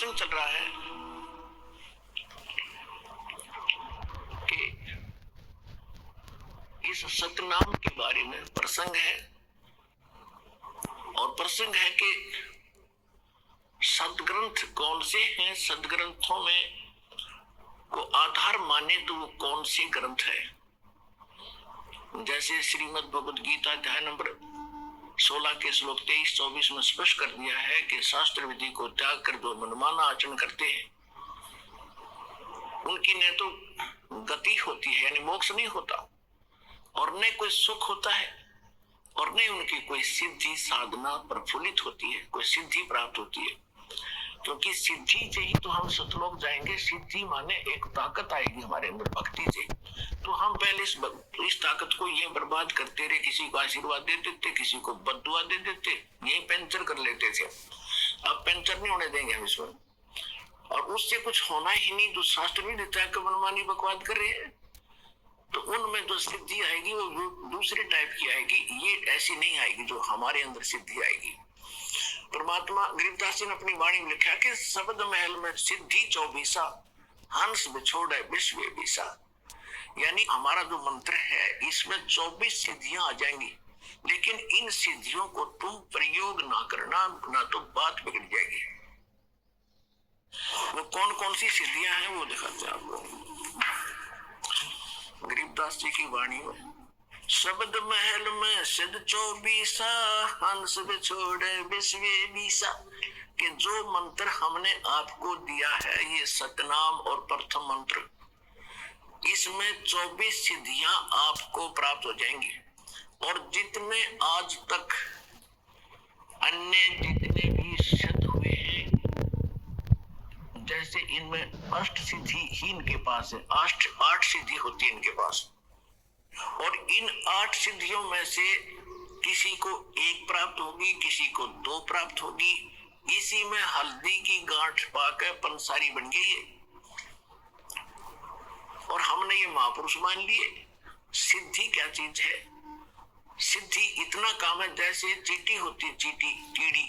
प्रसंग चल रहा है कि इस सतनाम के बारे में प्रसंग है, और प्रसंग है कि सदग्रंथ कौन से हैं, सदग्रंथों में को आधार माने तो वो कौन से ग्रंथ है। जैसे श्रीमद् भगवद गीता अध्याय नंबर 16 के श्लोक 23-24 में स्पष्ट कर दिया है कि शास्त्र विधि को त्याग कर जो मनमाना आचरण करते हैं उनकी न तो गति होती है यानी मोक्ष नहीं होता, और न कोई सुख होता है, और न उनकी कोई सिद्धि साधना प्रफुल्लित होती है, कोई सिद्धि प्राप्त होती है। क्योंकि सिद्धि से ही तो हम सतलोक जाएंगे। सिद्धि माने एक ताकत आएगी हमारे अंदर भक्ति से। तो हम पहले इस ताकत को ये बर्बाद करते रहे, किसी को आशीर्वाद दे देते, किसी को बद्दुआ दे देते, यही पंचर कर लेते थे। अब पंचर नहीं होने देंगे हम इसको, और उससे कुछ होना ही नहीं। जो शास्त्र भी देता है कि मनमानी बकवाद कर रहे हैं, तो उनमें जो सिद्धि आएगी वो दूसरे टाइप की आएगी, ये ऐसी नहीं आएगी जो हमारे अंदर सिद्धि आएगी। परमात्मा गरीबदास जी ने अपनी वाणी में लिखा कि शब्द महल में सिद्धि 24 हंस बिछोड़े विश्व बीसा। यानी हमारा जो मंत्र है इसमें 24 सिद्धियां आ जाएंगी, लेकिन इन सिद्धियों को तुम प्रयोग ना करना, ना तो बात बिगड़ जाएगी। वो कौन कौन सी सिद्धियां हैं वो दिखाते हैं आपको गरीबदास जी की वाणी में। शब्द महल में सिद्ध 24 हंस बिछोड़े विश्व बीसा, कि जो मंत्र हमने आपको दिया है ये सतनाम और प्रथम मंत्र, इसमें 24 सिद्धियां आपको प्राप्त हो जाएंगी। और जितने आज तक अन्य जितने भी सिद्ध हुए हैं, जैसे इनमें अष्ट सिद्धि ही इनके पास है, आठ सिद्धि होती है इनके पास, और इन 8 सिद्धियों में से किसी को 1 प्राप्त होगी, किसी को 2 प्राप्त होगी। इसी में हल्दी की गांठ पाकर पंसारी बन गई है, और हमने ये महापुरुष मान लिए। सिद्धि क्या चीज है? सिद्धि इतना काम है जैसे चींटी होती है, चींटी कीड़ी।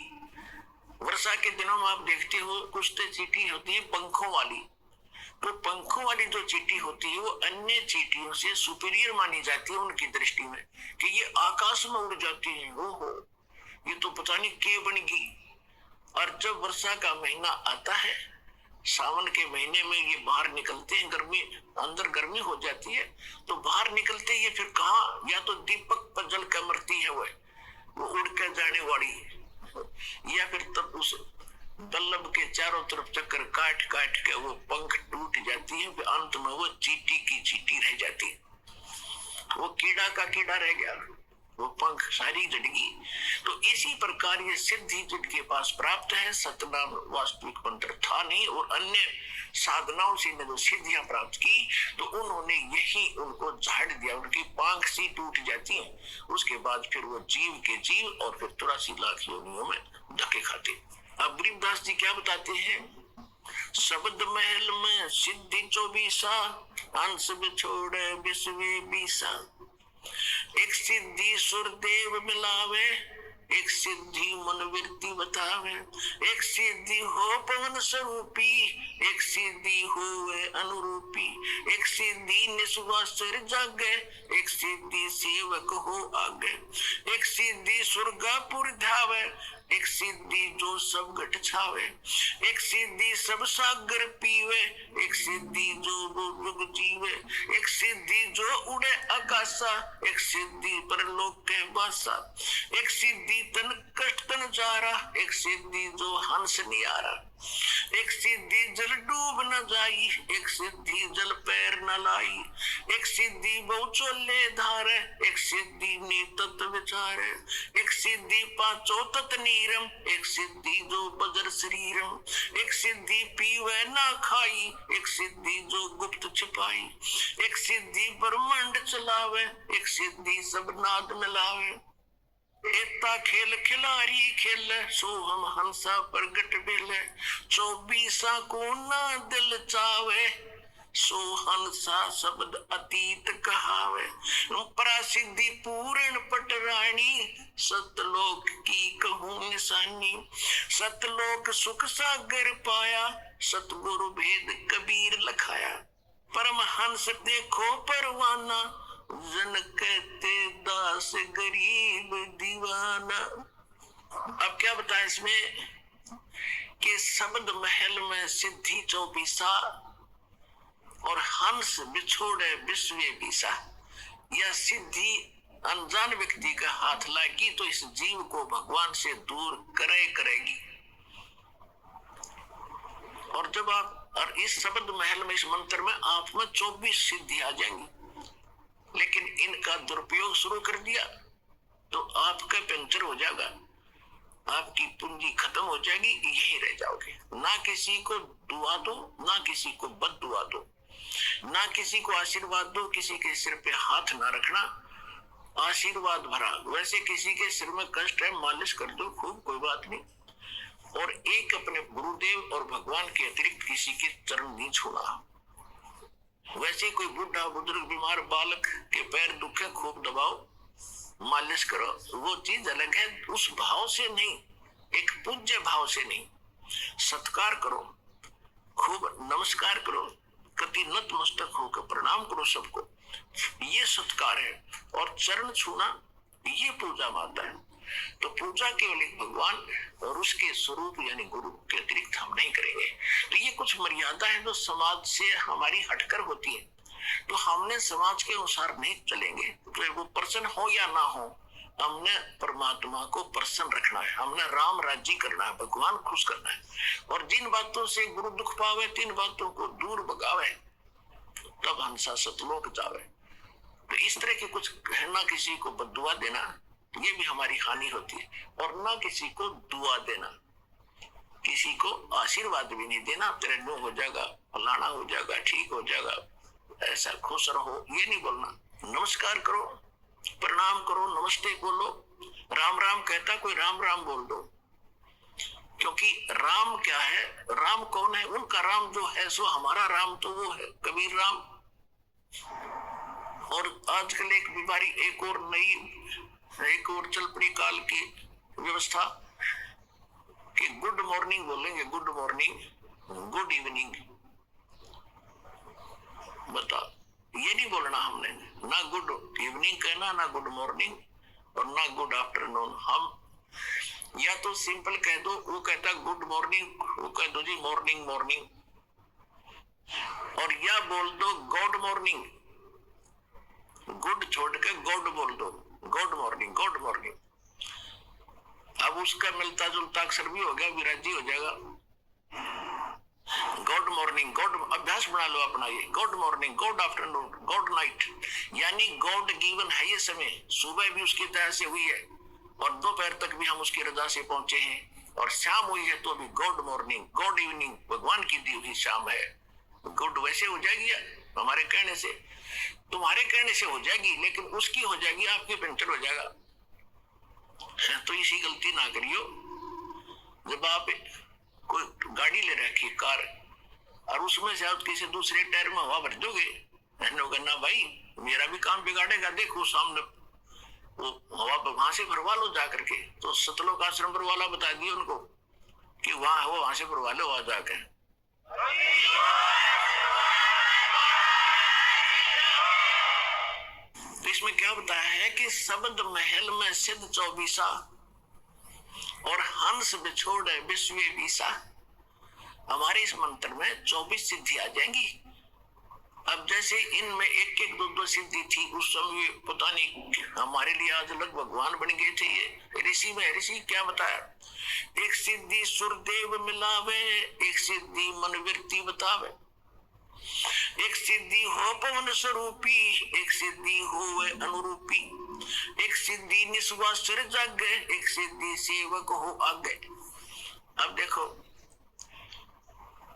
वर्षा के दिनों में आप देखते हो कुछ तो चींटी होती है पंखों वाली, तो पंखों वाली जो चींटी होती है वो अन्य चींटियों से सुपीरियर मानी जाती है उनकी दृष्टि में, कि ये आकाश में उड़ जाती है, ओहो ये तो पता नहीं क्या बन गई। और जब वर्षा का महीना आता है, सावन के महीने में ये बाहर निकलते हैं, गर्मी अंदर गर्मी हो जाती है, तो बाहर निकलते ये फिर कहाँ, या तो दीपक पर जल कर मरती है वो उड़ कर जाने वाली, या फिर तब उस बल्लभ के चारों तरफ चक्कर काट काट के वो पंख टूट जाती है, फिर अंत में वो चींटी की चींटी रह जाती है, वो कीड़ा का कीड़ा रह गया, वो पंख सारी जड़गी। तो इसी प्रकार ये सिद्धि जिनके पास प्राप्त है, सतनाम वास्तविक मंत्र था नहीं, और अन्य साधनाओं से जो सिद्धियां प्राप्त की तो उन्होंने यही उनको झाड़ दिया, उनकी पांख सी टूट जाती है। उसके बाद फिर वो जीव के जीव और फिर 83 लाख योनियों में धक्के खाते। अब गरीबदास जी क्या बताते हैं? शब्द महल में सिद्धि 24 हंस बिछोड़े विश्व बीसा। एक सिद्धि सुरदेव मिलावे, एक सिद्धि मनोवृत्ति बतावे, एक सिद्धि हो पवन स्वरूपी, एक सिद्धि हो अनुरूपी, एक सिद्धि निस्वासर जागे, एक सिद्धि सेवक हो आगे, एक सिद्धि स्वर्गापुर धावे, एक सिद्धि जो सब घट छावे, एक सिद्धि सब सागर पीवे, एक सिद्धि जो युग जीवे, एक सिद्धि जो उड़े आकाशा, एक सिद्धि परलोक के वासा, एक सिद्धि तन कष्ट तन जारा, एक सिद्धि जो हंस नियारा, एक सिद्धि जल डूब न जाई, एक सिद्धि जल पैर न लाई, एक सिद्धि बहु चोले धारे, एक सिद्धि नीतत विचारे, एक सिद्धि पांचों तत नीरम, एक सिद्धि जो बजर शरीरम, एक सिद्धि पीवे ना खाई, एक सिद्धि जो गुप्त छिपाई, एक सिद्धि ब्रह्मांड चलावे, एक सिद्धि सब नाद मिलावे, एकता खेल खिलारी खेल, सो हम हंसा प्रगट बेले, 24 को ना दिल चावे, सो हंसा शब्द अतीत कहावे, परासिद्धि पूर्ण पटरानी, सतलोक की कहूं निशानी। सतलोक सुख सागर पाया, सतगुरु भेद कबीर लखाया। परमहंस देखो परवाना, जन कहते दास गरीब दीवाना। अब क्या बताएं इसमें कि शब्द महल में सिद्धि चौबीसा, और हंस बिछोड़े विश्व बीसा। यह सिद्धि अनजान व्यक्ति का हाथ लागी तो इस जीव को भगवान से दूर करेगी। और जब आप और इस शब्द महल में, इस मंत्र में आप में 24 सिद्धि आ जाएंगी, लेकिन इनका दुरुपयोग शुरू कर दिया तो आपका पंचर हो जाएगा, आपकी पूंजी खत्म हो जाएगी, यही रह जाओगे। ना किसी को दुआ दो, ना किसी को बद दुआ दो, ना किसी को आशीर्वाद दो, किसी के सिर पे हाथ ना रखना, आशीर्वाद भरा। वैसे किसी के सिर में कष्ट है, मालिश कर दो खूब, कोई बात नहीं। और एक अपने गुरुदेव और भगवान के अतिरिक्त किसी के चरण नहीं छूना। वैसे कोई बुढ़ा बुजुर्ग बीमार बालक के पैर दुखे, खूब दबाओ, मालिश करो, वो चीज अलग है। उस भाव से नहीं, एक पूज्य भाव से नहीं, सत्कार करो, खूब नमस्कार करो, कति नतमस्तक होकर प्रणाम करो सबको, ये सत्कार है। और चरण छूना ये पूजा माता है। तो पूजा केवल एक भगवान और उसके स्वरूप यानी गुरु के अतिरिक्त हम नहीं करेंगे। तो ये कुछ मर्यादा है जो समाज से हमारी हटकर होती है, तो हमने समाज के अनुसार नहीं चलेंगे। तो वो प्रसन्न हो या ना हो, हमने परमात्मा को प्रसन्न रखना है, हमने राम राज्य करना है, भगवान खुश करना है। और जिन बातों से गुरु दुख पावे, तीन बातों को दूर भगावे, तब हंसा सतलोक जावे। तो इस तरह के कुछ कहना, किसी को बद्दुआ देना, ये भी हमारी हानि होती है। और ना किसी को दुआ देना, किसी को आशीर्वाद भी नहीं देना, तेरे नो हो जाएगा, फलाना हो जाएगा, ठीक हो जाएगा, ऐसा खुश रहो, ये नहीं बोलना। नमस्कार करो, प्रणाम करो, नमस्ते बोलो, राम राम कहता कोई राम राम बोल दो। क्योंकि राम क्या है, राम कौन है? उनका राम जो है सो हमारा राम तो वो है कबीर राम। और आजकल एक बीमारी, एक और नई, एक और चल पड़ी काल की व्यवस्था कि गुड मॉर्निंग बोलेंगे, गुड मॉर्निंग, गुड इवनिंग। बता, ये नहीं बोलना हमने, ना गुड इवनिंग कहना, ना गुड मॉर्निंग और ना गुड आफ्टरनून। हम या तो सिंपल कह दो, वो कहता गुड मॉर्निंग, वो कह दो जी मॉर्निंग मॉर्निंग, और या बोल दो गॉड मॉर्निंग, गुड छोड़ के गॉड बोल दो, गॉड मॉर्निंग, गॉड मॉर्निंग। अब उसका मिलता जुलता अक्षर भी हो गया, विराजी हो जाएगा। गॉड मॉर्निंग, गॉड अभ्यास बना लो अपना, ये God morning, God afternoon, God night, यानी गॉड गिवन है ये समय। सुबह भी उसकी तरह से हुई है और दोपहर तक भी हम उसकी रजा से पहुंचे हैं, और शाम हुई है तो भी गॉड मॉर्निंग, गॉड इवनिंग, भगवान की दी हुई शाम है। गुड वैसे हो जाएगी हमारे कहने से, तुम्हारे कहने से हो जाएगी, लेकिन उसकी हो जाएगी, आपकी पंचर हो जाएगा। तो इसी गलती ना करियो। जब आप कोई गाड़ी ले रखी, कार, और उसमें से आप किसी दूसरे टायर में हवा भर दोगे, ना भाई मेरा भी काम बिगाड़ेगा, देखो सामने वो हवा वहां से भरवा लो जा करके। तो सतलोक आश्रम पर वाला बता दिए उनको कि वहां हो, वहां से भरवा लो वहां जाके। तो इसमें क्या बताया है कि शब्द महल में सिद्ध चौबीसा, और हंस बिछोड़े विश्व बीसा। हमारे इस मंत्र में 24 सिद्धि आ जाएंगी। अब जैसे इनमें एक एक दो दो सिद्धि थी, उस समय पता नहीं हमारे लिए आज अलग भगवान बन गए थे। ये ऋषि में ऋषि क्या बताया, एक सिद्धि सुरदेव मिलावे, एक सिद्धि मनवृत्ति बतावे, एक सिद्धि हो पवन स्वरूपी, एक सिद्धि हो अनुरूपी, एक सिद्धि निस्वा सिर जागे, एक सिद्धि सेवक हो आगे। अब देखो,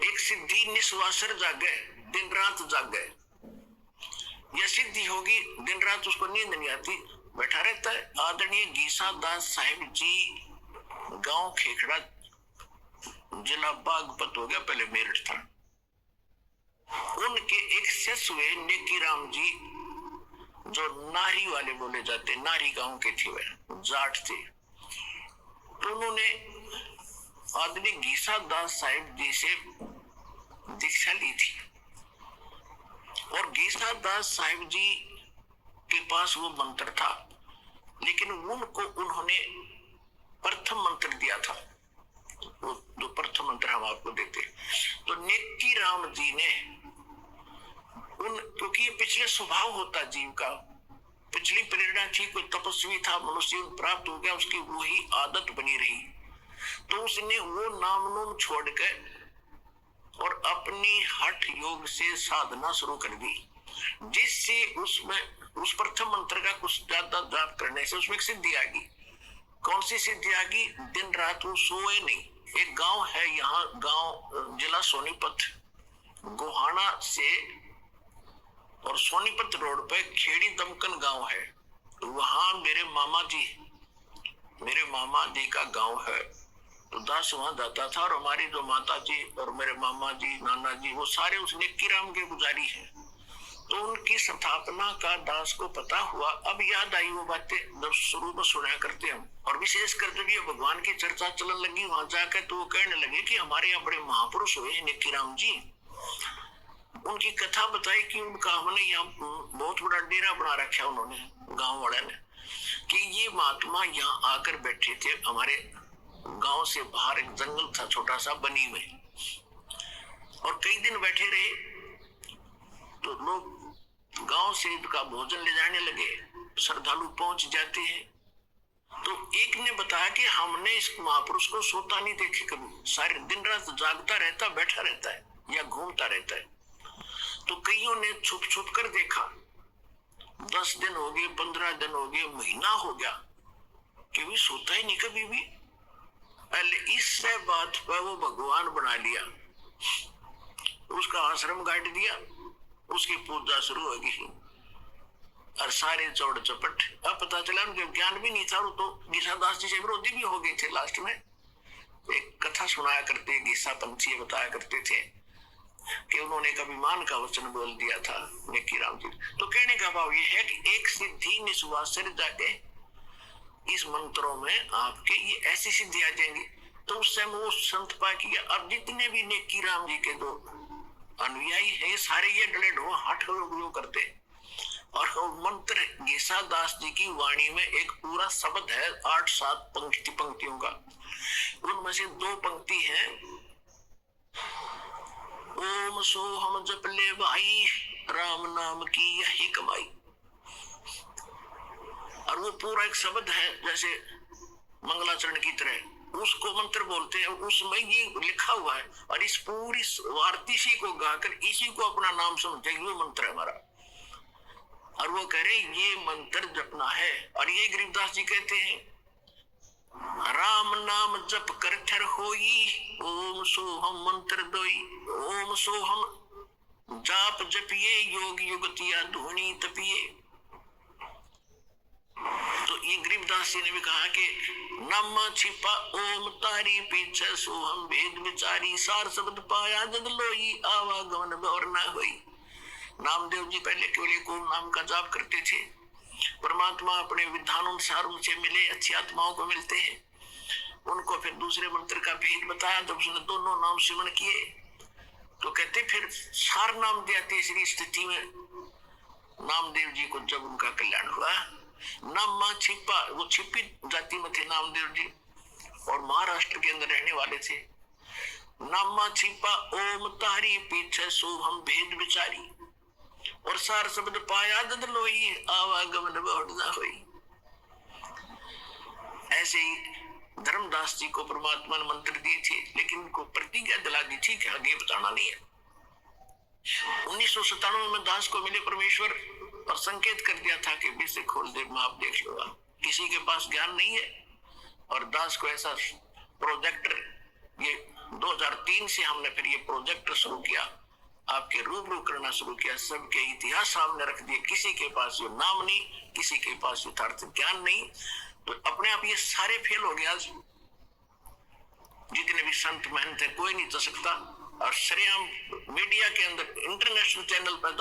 एक सिद्धि निस्वा सिर जागे, दिन रात जागे, यह सिद्धि होगी, दिन रात उसको नींद नहीं आती, बैठा रहता है। आदरणीय गीसा दास साहिब जी, गांव खेखड़ा, जिला बागपत हो गया, पहले मेरठ था। उनके एक शिष्य हुए नेकी राम जी, जो नारी वाले बोले जाते, नारी गांव के थे, वे जाट थे। तो उन्होंने आदमी गीसा दास साहिब जी से दीक्षा ली थी, और गीसा दास साहिब जी के पास वो मंत्र था, लेकिन उनको उन्होंने प्रथम मंत्र दिया था, वो जो प्रथम मंत्र हम आपको देते। तो नेकी राम जी ने क्योंकि ये पिछले स्वभाव होता जीव का, पिछली प्रेरणा थी, कोई तपस्वी था, मनुष्य प्राप्त हो गया, उसकी वही आदत बनी रही, तो उसने वो नाम नूम छोड़ कर और अपनी हठ योग से साधना शुरू कर दी, जिससे उसमें उस प्रथम मंत्र का कुछ ज्यादा जाप करने से उसमें एक सिद्धि आ गई। कौन सी सिद्धि आ गई? दिन रात वो सोए नहीं। एक गांव है यहाँ, गांव जिला सोनीपत, गोहाना से और सोनीपत रोड पे खेड़ी दमकन गांव है, वहां मेरे मामा जी का गांव है। तो दास वहां जाता था, और हमारी जो माता जी और मेरे मामा जी, नाना जी, वो सारे उस नेकी राम के पुजारी हैं। तो उनकी स्थापना का दास को पता हुआ। अब याद आई वो बातें जब शुरू में सुना करते हम, और विशेषकर जब ये भगवान की चर्चा चलन लगी वहां जाकर, तो वो कहने लगे कि हमारे यहाँ बड़े महापुरुष हुए नेकी राम जी। उनकी कथा बताई कि उनका हमने यहाँ बहुत बड़ा डेरा बना रखा उन्होंने, गांव वाले ने, कि ये महात्मा यहाँ आकर बैठे थे। हमारे गांव से बाहर एक जंगल था छोटा सा बनी में, और कई दिन बैठे रहे। तो लोग गांव से इनका भोजन ले जाने लगे, श्रद्धालु पहुंच जाते हैं। तो एक ने बताया कि हमने इस महापुरुष को सोता नहीं देखे कभी, सारे दिन रात जागता रहता, बैठा रहता है या घूमता रहता है। तो कईयों ने छुप छुप कर देखा, 10 दिन हो गए, 15 दिन हो गए, महीना हो गया, कि भी सोता ही नहीं कभी भी। पहले इससे बात पर वो भगवान बना लिया, उसका आश्रम गाड़ दिया, उसकी पूजा शुरू हो गई, और सारे चौड़ चपट। अब पता चला उनके ज्ञान भी नहीं था, वो तो गीसा दास जी से विरोधी भी हो गए थे। लास्ट में एक कथा सुनाया करते, गीसा पंथी बताया करते थे कि उन्होंने कभी मान का वचन बोल दिया था नेकी राम जी। तो कहने का भाव ये है कि एक सिद्धि निस्वासर जाके इस मंत्रों में आपके ये ऐसी सिद्धि आ जाएंगी। तो उस समय वो संत पा किया। अब जितने भी नेकी राम जी के दो अनुयायी है, सारे ये डले ढो हठ उपयोग करते। और मंत्र गीसा दास जी की वाणी में एक पूरा शब्द है, 8-7 पंक्तियों का। उनमें से 2 पंक्ति है, ओम सोहम जप ले भाई, राम नाम की यही कमाई। और वो पूरा एक शब्द है जैसे मंगलाचरण की तरह, उसको मंत्र बोलते हैं, उसमें ये लिखा हुआ है। और इस पूरी वार्तिशी को गाकर इसी को अपना नाम समझे, ये मंत्र है हमारा। और वो कह रहे ये मंत्र जपना है। और ये गरीबदास जी कहते हैं, राम नाम जप कर ठर होई, ओम सोहम मंत्र दोई। ओम सोहम जाप जपिए, योग युगतिया धोनी तपिए। तो ये गरीबदास जी ने भी कहा कि नम छिपा ओम तारी पीछे सोहम भेद विचारी, सार शब्द पाया जद लोई, आवागमन गौर न होई। नामदेव जी पहले केवल एक ओम नाम का जाप करते थे। परमात्मा अपने विधानुसार उनसे मिले, अच्छी आत्माओं को मिलते हैं। उनको फिर दूसरे मंत्र का भेद बताया, जब उसने दोनों नाम सिमरण किए तो कहते फिर सार नाम दिया। तीसरी स्थिति में नामदेव जी को जब उनका कल्याण हुआ, नाम छिपा, वो छिपी जाति में थे नामदेव जी, और महाराष्ट्र के अंदर रहने वाले थे। नाम छिपा ओम तारी पीछे सोहम भेद विचारी, और सार शब्द पाया जद लोई, आवागमन बहुड़ न होई। ऐसे ही धर्मदास जी को परमात्मा ने मंत्र दिए थे, लेकिन उनको प्रतिज्ञा दिला दी थी कि आगे बताना नहीं है। 1997 में दास को मिले परमेश्वर, और संकेत कर दिया था कि बीच से खोल दे, मैं आप देख लूंगा। किसी के पास ज्ञान नहीं है, और दास को ऐसा प्रोजेक्टर, ये 2003 से हमने फिर ये प्रोजेक्टर शुरू किया, आपके रूबरू करना शुरू किया, सबके इतिहास सामने रख दिए। किसी के पास ये नाम नहीं, किसी के पास यथार्थ ज्ञान नहीं, तो अपने आप ये सारे फेल हो गया। जितने भी संत महंत है कोई नहीं जा सकता, और श्रेयाम मीडिया के अंदर इंटरनेशनल चैनल पर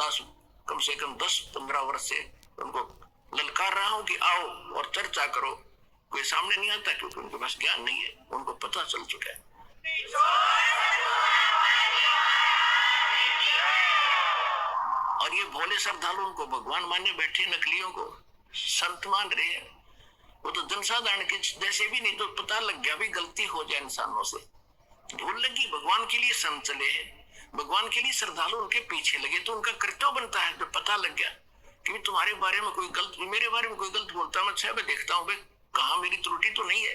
कम से कम 10-15 वर्ष से उनको ललकार रहा हूं कि आओ और चर्चा करो। कोई सामने नहीं आता क्योंकि उनके पास ज्ञान नहीं है, उनको पता चल चुका है। और ये भोले श्रद्धालु उनको भगवान माने बैठे, नकलियों को संत मान रहे हैं। वो तो जनसाधारण के जैसे भी नहीं, तो पता लग गया भी गलती हो जाए इंसानों से, भूल लगी। भगवान के लिए संत चले हैं, भगवान के लिए श्रद्धालु उनके पीछे लगे, तो उनका कर्तव्य बनता है। जब पता लग गया कि तुम्हारे बारे में कोई गलत, मेरे बारे में कोई गलत बोलता, मैं अच्छा देखता हूँ कहा मेरी त्रुटि तो नहीं है,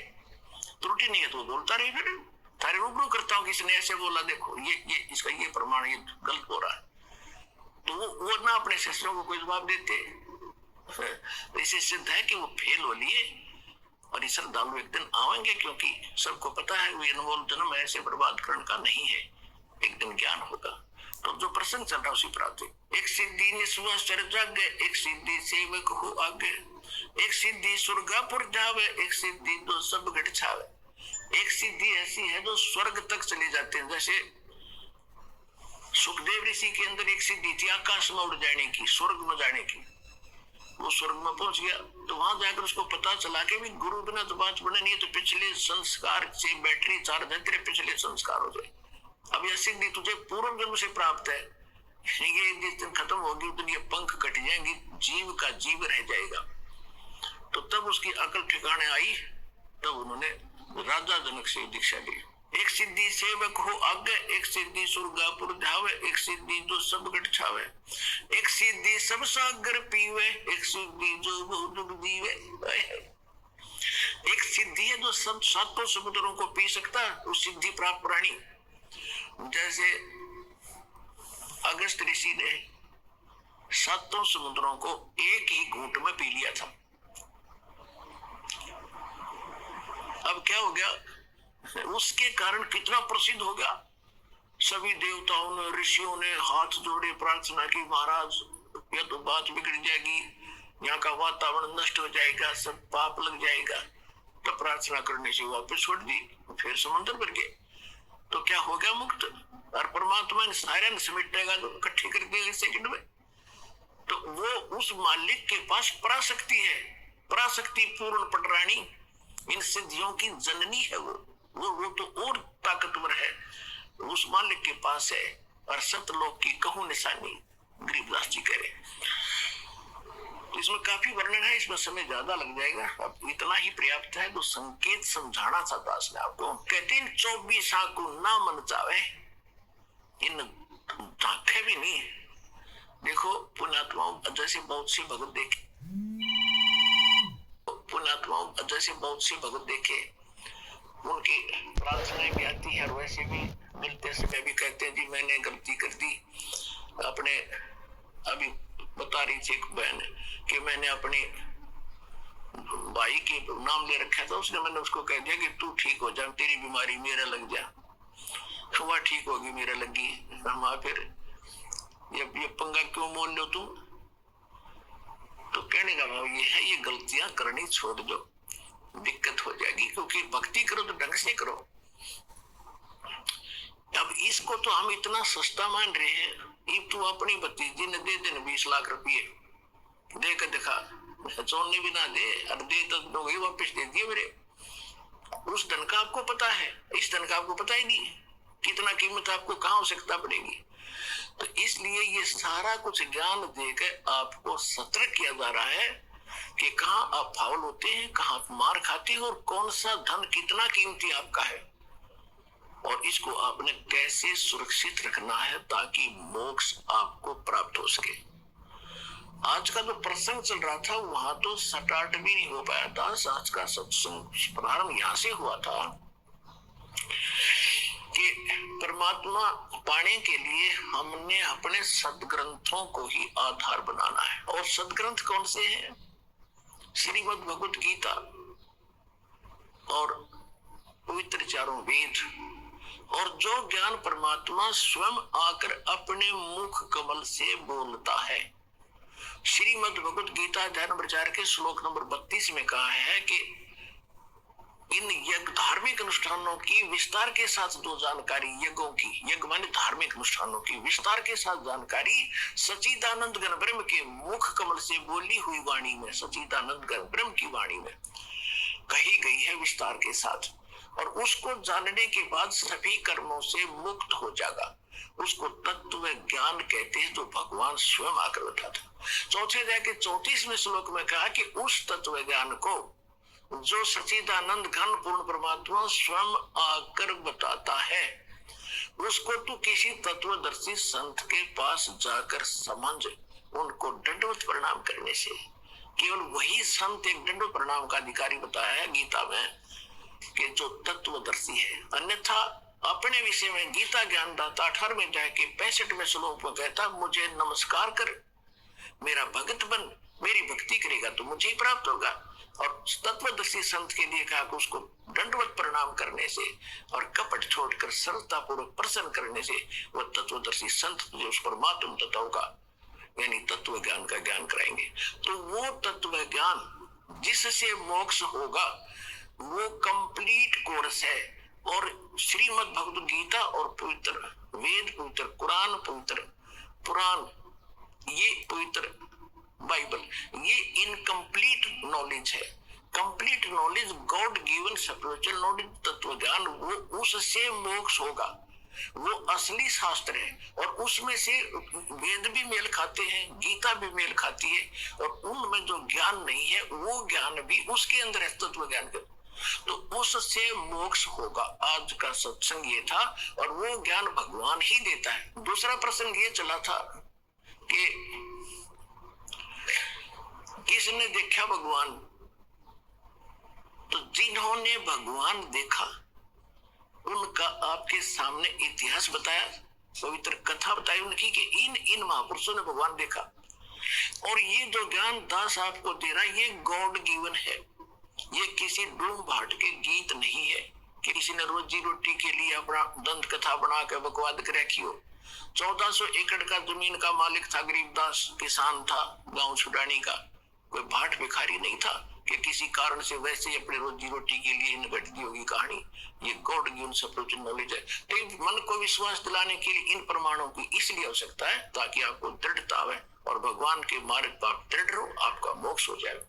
त्रुटि नहीं है तो बोलता रहे, फिर थारे रूबरू करता हूँ किसने ऐसे बोला, देखो ये इसका ये प्रमाण, ये गलत हो रहा है, तो वो ना अपने शिष्यों को कोई जवाब देते। इसे सिद्ध है कि वो फेल हो लिए और इस श्रद्धालु एक दिन आएंगे, क्योंकि सबको पता है वो अनमोल जन्म ऐसे बर्बाद करने का नहीं है, एक दिन ज्ञान होगा। तो जो प्रसंग चल रहा है उसी प्राप्त, एक सिद्धि निस्वा सर जागे, एक सिद्धि सेवक हो आगे, एक सिद्धि स्वर्गापुर जावे, एक सिद्धि जो सब घट छावे। एक सिद्धि ऐसी है जो स्वर्ग तक चले जाते हैं, जैसे सुखदेव ऋषि के अंदर एक सिद्धि थी आकाश में उड़ जाने की, स्वर्ग में जाने की। वो स्वर्ग में पहुंच गया तो वहां जाकर उसको पता चला कि भी गुरु बिना तो बात बने नहीं, तो पिछले संस्कार से बैटरी चार्ज है, तेरे पिछले संस्कार हो जाए। अब यह सिद्धि तुझे पूर्व जन्म से प्राप्त है, ये जिस दिन खत्म होगी तो ये पंख कट जाएंगी, जीव का जीव रह जाएगा। तो तब उसकी अकल ठिकाने आई, तब उन्होंने राजा जनक से दीक्षा ली। एक सिद्धि सेवक हो आगे, एक सिद्धि स्वर्गापुर जावे, एक सिद्धि जो सब गट छावे, एक सिद्धि सब सागर पीवे, एक सिद्धि जो बहुत दुख दीवे। एक सिद्धि है जो सब सातों समुद्रों को पी सकता है, उस सिद्धि प्राप्त प्राणी। जैसे अगस्त ऋषि ने सातों समुद्रों को एक ही घूंट में पी लिया था। अब क्या हो गया, उसके कारण कितना प्रसिद्ध हो गया। सभी देवताओं ने, ऋषियों ने हाथ जोड़े, प्रार्थना की, महाराज यह तो बात बिगड़ जाएगी, यहाँ का वातावरण नष्ट हो जाएगा, सब पाप लग जाएगा। तो प्रार्थना करने से वापस छोड़ दी, फिर समुद्र भर गए, तो क्या हो गया, मुक्त। और परमात्मा ने सारे समेटेगा तो इकट्ठी कर देगा सेकंड में। तो वो उस मालिक के पास पराशक्ति है, पराशक्ति पूर्ण पटरानी, इन सिद्धियों की जननी है वो तो और ताकतवर है, उस मालिक के पास है। और सतलोक की कहूं निशानी गरीबदास जी कह रहे। तो इसमें काफी वर्णन है, इसमें समय ज्यादा लग जाएगा, अब इतना ही पर्याप्त है। तो संकेत समझाना था दास ने आपको। कहते हैं 24 को ना मन चावे, इन झांके भी नहीं। देखो पुण्यात्माओं जैसे बहुत से भगत देखे, पुण्यात्माओं जैसे बहुत से भगत देखे, उनकी प्रार्थनाएं भी आती है और वैसे भी मिलते समय भी कहते हैं जी मैंने गलती कर दी। अपने अभी बता रही थी एक बहन कि मैंने अपने भाई के नाम ले रखा था, उसने, मैंने उसको कह दिया कि तू ठीक हो जा, तेरी बीमारी मेरा लग जा, तो वह ठीक होगी मेरा लगी। हम फिर ये पंगा क्यों मोल लो तुम। तो कहने का भाव ये है, ये गलतियां करनी छोड़ दो, दिक्कत हो जाएगी। क्योंकि भक्ति करो तो ढंग से करो। अब इसको तो हम इतना सस्ता मान रहे हैं, ये तू अपनी भतीजी ने दे देना 20 लाख रुपये, दे कर दिखा, सोने भी ना दे, और दे तो दोगे वापस दे दिए मेरे। उस धन का आपको पता है, इस धन का आपको पता ही नहीं कितना कीमत आपको कहाँ आवश्यकता पड़ेगी। तो इसलिए ये सारा कुछ ज्ञान देकर आपको सतर्क किया जा रहा है कि कहाँ आप फाउल होते हैं, कहाँ आप मार खाते हो, और कौन सा धन कितना कीमती आपका है, और इसको आपने कैसे सुरक्षित रखना है ताकि मोक्ष आपको प्राप्त हो सके। आज का जो प्रसंग चल रहा था वहां तो स्टार्ट भी नहीं हो पाया था। आज का सत्संग प्रारंभ यहाँ से हुआ था कि परमात्मा पाने के लिए हमने अपने सदग्रंथों को ही आधार बनाना है। और सदग्रंथ कौन से हैं? श्रीमद् भगवत गीता और पवित्र चारों वेद, और जो ज्ञान परमात्मा स्वयं आकर अपने मुख कमल से बोलता है। श्रीमद् भगवत गीता अध्याय नंबर 4 के श्लोक नंबर 32 में कहा है कि इन यज्ञ धार्मिक अनुष्ठानों की विस्तार के साथ जो जानकारी यज्ञों की, यज्ञ माने अनुष्ठानों की विस्तार के साथ जानकारी सच्चिदानंद घन ब्रह्म के मुख कमल से बोली हुई वाणी में, सच्चिदानंद घन ब्रह्म की वाणी में कही गई है विस्तार के साथ। और उसको जानने के बाद सभी कर्मों से मुक्त हो जाएगा। उसको तत्व ज्ञान कहते हैं, जो भगवान स्वयं आकर बताता। चौथे जाके 34वें श्लोक में कहा कि उस तत्व ज्ञान को जो सच्चिदानंद घन पूर्ण परमात्मा स्वयं आकर बताता है, उसको तू किसी तत्वदर्शी संत के पास जाकर समझ। उनको दंडवत प्रणाम करने से, केवल वही संत एक दंडवत प्रणाम का अधिकारी बताया है गीता में कि जो तत्वदर्शी है। अन्यथा अपने विषय में गीता ज्ञानदाता 18वें अध्याय के 65वें श्लोक में कहता, मुझे नमस्कार कर, मेरा भक्त बन, मेरी भक्ति करेगा तो मुझे ही प्राप्त होगा। और तत्वदर्शी संत के लिए कहा कि उसको दंडवत प्रणाम करने से और कपट छोड़कर सरलता पूर्वक प्रसन्न करने से वह तत्वदर्शी संत तुझे उस परमात्म तत्व का यानी तत्व ज्ञान का ज्ञान कराएंगे। तो वो तत्व ज्ञान जिससे मोक्ष होगा वो कंप्लीट कोर्स है। और श्रीमद् भगवद गीता और पवित्र वेद, पवित्र कुरान, पवित्र पुराण, ये पवित्र बाइबल, ये इनकम्प्लीट नॉलेज है। Complete knowledge God given spiritual knowledge, तत्व ज्ञान, वो उससे मोक्ष होगा। वो असली शास्त्र है और उसमें से वेद भी मेल खाते हैं, गीता भी मेल खाती है, और उनमें जो ज्ञान नहीं है वो ज्ञान भी उसके अंदर है, तत्व ज्ञान के। तो उससे मोक्ष होगा। आज का सत्संग ये था और वो ज्ञान भगवान ही देता है। दूसरा प्रसंग ये चला था कि किसने देखा भगवान, तो जिन्होंने भगवान देखा उनका आपके सामने इतिहास बताया, पवित्र कथा बताई उनकी कि इन महापुरुषों ने भगवान देखा। और ये जो ज्ञान दास आपको दे रहा है ये गॉड गिवन है। ये किसी डूम भाट के गीत नहीं है कि किसी ने रोजी रोटी के लिए अपना दंत कथा बना के बकवाद कर रखी हो। 1400 एकड़ का जमीन का मालिक था, गरीबदास किसान था, गांव छुड़ानी का, कोई भाट भिखारी नहीं था कि किसी कारण से वैसे ही अपने रोजी रोटी के लिए घट दी होगी कहानी। ये गॉड गिवन स्पिरिचुअल नॉलेज है। तो मन को विश्वास दिलाने के लिए इन प्रमाणों की इसलिए आवश्यकता है ताकि आपको दृढ़ता आवे और भगवान के मार्ग पर दृढ़ रहो, आपका मोक्ष हो जाए।